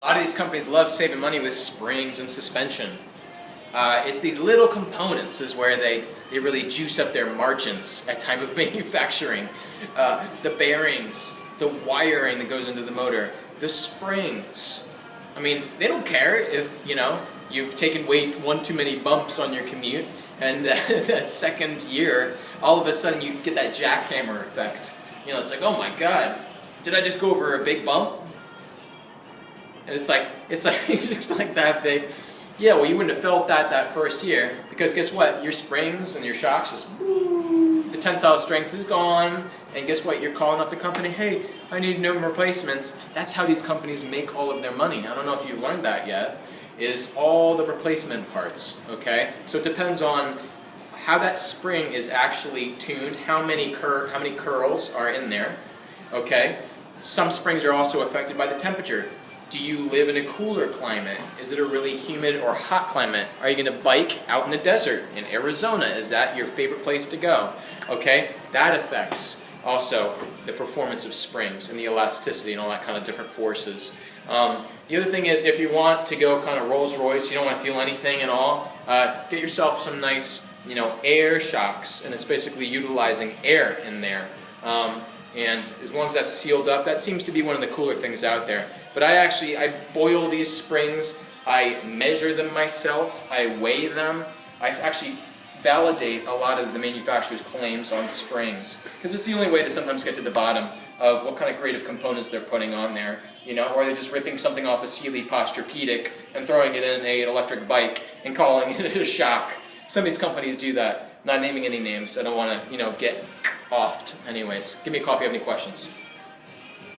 A lot of these companies love saving money with springs and suspension. It's these little components is where they really juice up their margins at time of manufacturing. The bearings, the wiring that goes into the motor, the springs. I mean, they don't care if, you've taken one too many bumps on your commute, and that second year, all of a sudden you get that jackhammer effect. It's like, oh my God, did I just go over a big bump? And it's just like that big. Yeah, well, you wouldn't have felt that first year, because guess what? Your springs and your shocks just, the tensile strength is gone, and guess what? You're calling up the company, hey, I need no replacements. That's how these companies make all of their money. I don't know if you've learned that yet, is all the replacement parts, okay? So it depends on how that spring is actually tuned, how many curls are in there, okay? Some springs are also affected by the temperature. Do you live in a cooler climate? Is it a really humid or hot climate? Are you going to bike out in the desert in Arizona? Is that your favorite place to go? Okay, that affects also the performance of springs and the elasticity and all that kind of different forces. The other thing is, if you want to go kind of Rolls Royce, you don't want to feel anything at all, get yourself some nice, air shocks, and it's basically utilizing air in there. And as long as that's sealed up, that seems to be one of the cooler things out there. But I boil these springs, I measure them myself, I weigh them, I actually validate a lot of the manufacturer's claims on springs, because it's the only way to sometimes get to the bottom of what kind of creative components they're putting on there, or they're just ripping something off a Sealy Posturepedic and throwing it in an electric bike and calling it a shock. Some of these companies do that. Not naming any names, I don't want to, get offed. Anyways, give me a call if you have any questions.